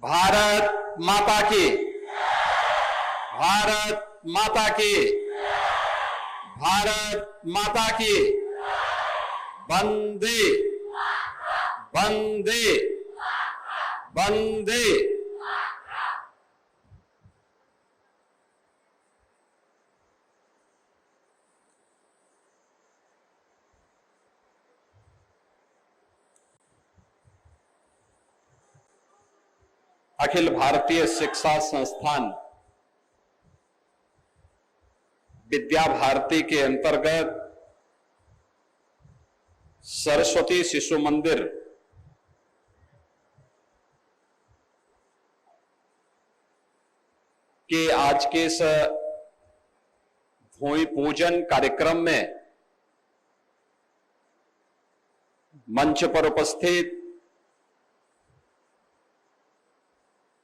भारत माता की, भारत माता की, भारत माता की। वंदे वंदे वंदे। अखिल भारतीय शिक्षा संस्थान विद्या भारती के अंतर्गत सरस्वती शिशु मंदिर के आज के इस भूमि पूजन कार्यक्रम में मंच पर उपस्थित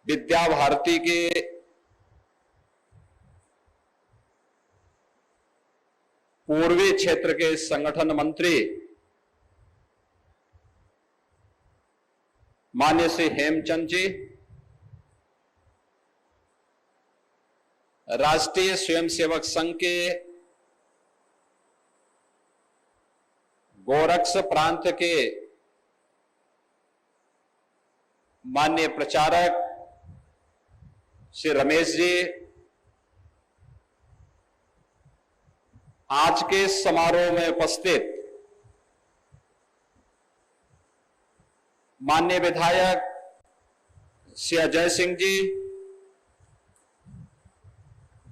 विद्या भारती के पूर्वी क्षेत्र के संगठन मंत्री माननीय श्री हेमचंद जी, राष्ट्रीय स्वयंसेवक संघ के गोरक्ष प्रांत के माननीय प्रचारक श्री रमेश जी, आज के समारोह में उपस्थित माननीय विधायक श्री अजय सिंह जी,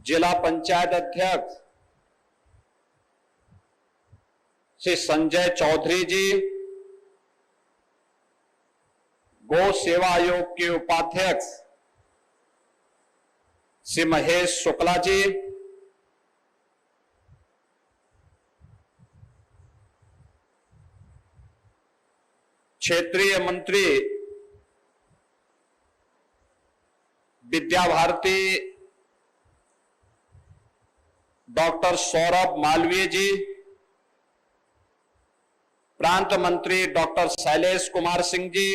जिला पंचायत अध्यक्ष श्री संजय चौधरी जी, गौ सेवा आयोग के उपाध्यक्ष श्री महेश शुक्ला जी, क्षेत्रीय मंत्री विद्या भारती डॉक्टर सौरभ मालवीय जी, प्रांत मंत्री डॉक्टर शैलेश कुमार सिंह जी,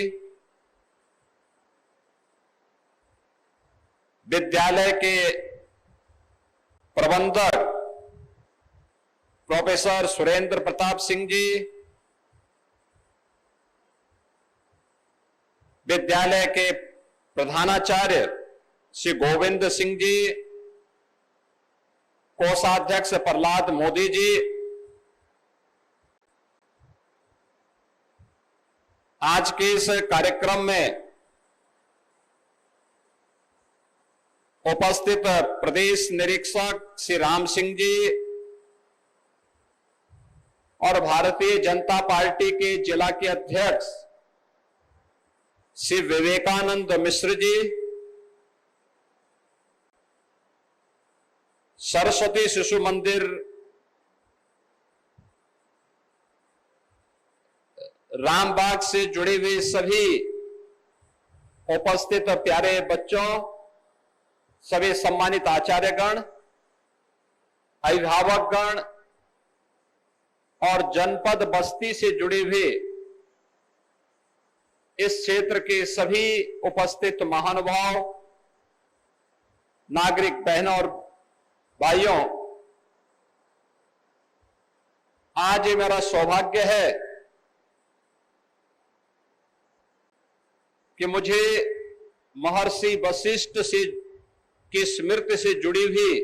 विद्यालय के प्रबंधक प्रोफेसर सुरेंद्र प्रताप सिंह जी, विद्यालय के प्रधानाचार्य श्री गोविंद सिंह जी, कोषाध्यक्ष प्रहलाद मोदी जी, आज के इस कार्यक्रम में उपस्थित प्रदेश निरीक्षक श्री राम सिंह जी और भारतीय जनता पार्टी के जिला के अध्यक्ष श्री विवेकानंद मिश्र जी, सरस्वती शिशु मंदिर रामबाग से जुड़े हुए सभी उपस्थित प्यारे बच्चों, सभी सम्मानित आचार्यगण, अभिभावकगण और जनपद बस्ती से जुड़े हुए इस क्षेत्र के सभी उपस्थित महानुभाव, नागरिक बहनों और भाइयों, आज ये मेरा सौभाग्य है कि मुझे महर्षि वशिष्ठ से की स्मृति से जुड़ी हुई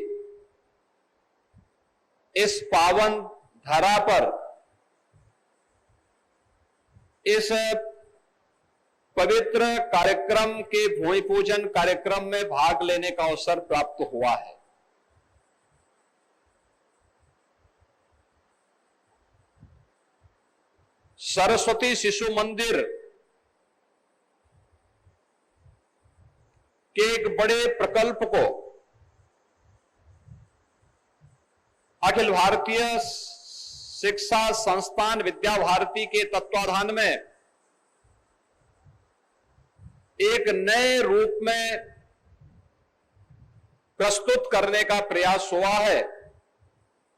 इस पावन धरा पर इस पवित्र कार्यक्रम के भूमि पूजन कार्यक्रम में भाग लेने का अवसर प्राप्त हुआ है। सरस्वती शिशु मंदिर के एक बड़े प्रकल्प को अखिल भारतीय शिक्षा संस्थान विद्या भारती के तत्वाधान में एक नए रूप में प्रस्तुत करने का प्रयास हुआ है।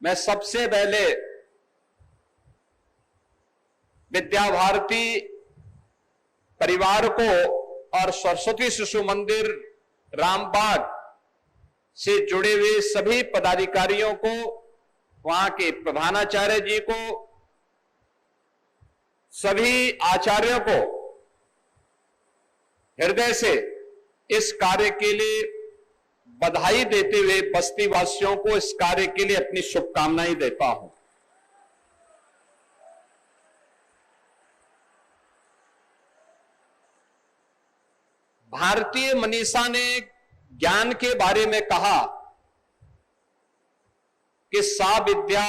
मैं सबसे पहले विद्या भारती परिवार को और सरस्वती शिशु मंदिर रामबाग से जुड़े हुए सभी पदाधिकारियों को, वहां के प्रधानाचार्य जी को, सभी आचार्यों को हृदय से इस कार्य के लिए बधाई देते हुए बस्ती वासियों को इस कार्य के लिए अपनी शुभकामनाएं देता हूं। भारतीय मनीषा ने ज्ञान के बारे में कहा कि सा विद्या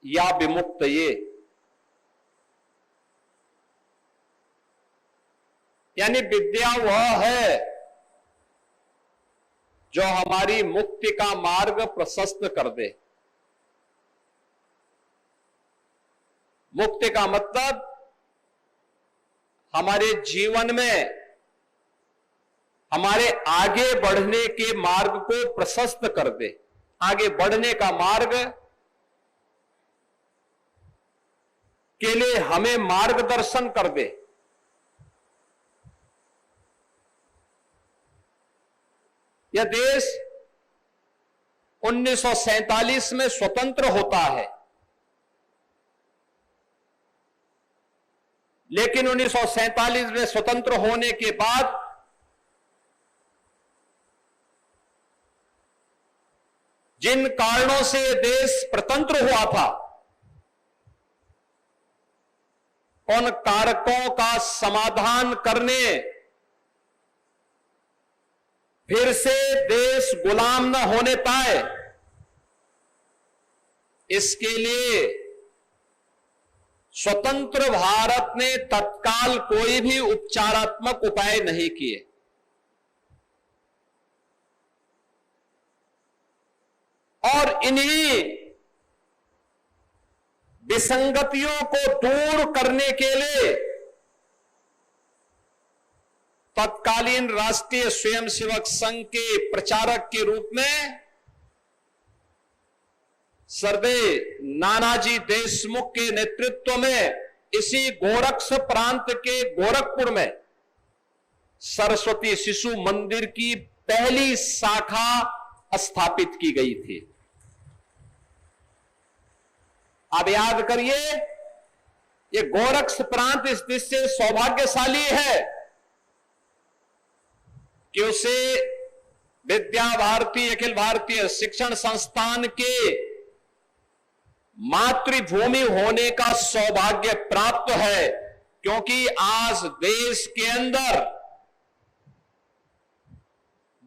या विमुक्त, ये यानी विद्या वह है जो हमारी मुक्ति का मार्ग प्रशस्त कर दे। मुक्ति का मतलब हमारे जीवन में हमारे आगे बढ़ने के मार्ग को प्रशस्त कर दे, आगे बढ़ने का मार्ग के लिए हमें मार्गदर्शन कर दे। यह देश 1947 में स्वतंत्र होता है, लेकिन 1947 में स्वतंत्र होने के बाद जिन कारणों से यह देश स्वतंत्र हुआ था, उन कारकों का समाधान करने, फिर से देश गुलाम न होने पाए, इसके लिए स्वतंत्र भारत ने तत्काल कोई भी उपचारात्मक उपाय नहीं किए। और इन्हीं विसंगतियों को दूर करने के लिए तत्कालीन राष्ट्रीय स्वयंसेवक संघ के प्रचारक के रूप में सरदेव नानाजी देशमुख के नेतृत्व में इसी गोरक्ष प्रांत के गोरखपुर में सरस्वती शिशु मंदिर की पहली शाखा स्थापित की गई थी। आप याद करिए, ये गोरक्ष प्रांत इस दृष्टि से सौभाग्यशाली है कि उसे विद्या भारती अखिल भारतीय शिक्षण संस्थान के मातृभूमि होने का सौभाग्य प्राप्त है, क्योंकि आज देश के अंदर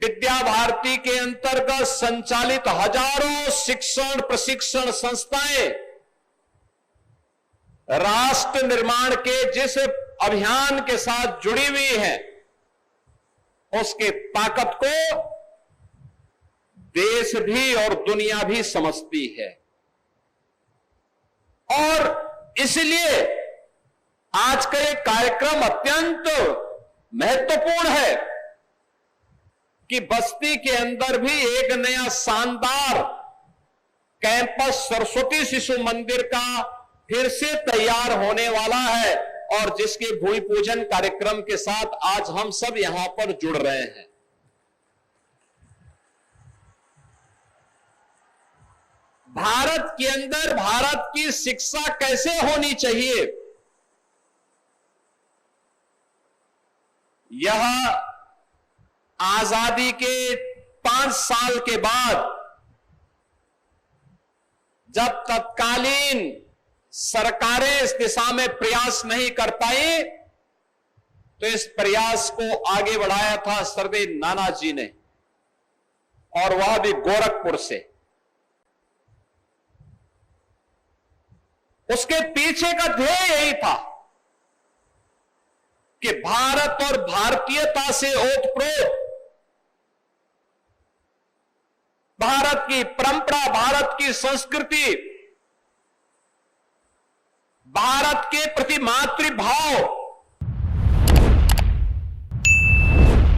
विद्या भारती के अंतर्गत संचालित हजारों शिक्षण प्रशिक्षण संस्थाएं राष्ट्र निर्माण के जिस अभियान के साथ जुड़ी हुई हैं, उसके ताकत को देश भी और दुनिया भी समझती है। और इसलिए आज का यह कार्यक्रम अत्यंत महत्वपूर्ण है कि बस्ती के अंदर भी एक नया शानदार कैंपस सरस्वती शिशु मंदिर का फिर से तैयार होने वाला है, और जिसके भूमि पूजन कार्यक्रम के साथ आज हम सब यहां पर जुड़ रहे हैं। भारत के अंदर भारत की शिक्षा कैसे होनी चाहिए, यह आजादी के 5 साल के बाद जब तत्कालीन सरकारें इस दिशा में प्रयास नहीं कर पाई, तो इस प्रयास को आगे बढ़ाया था सरदेव नानाजी ने, और वह भी गोरखपुर से। उसके पीछे का ध्येय यही था कि भारत और भारतीयता से ओतप्रोत भारत की परंपरा, भारत की संस्कृति, भारत के प्रति मातृभाव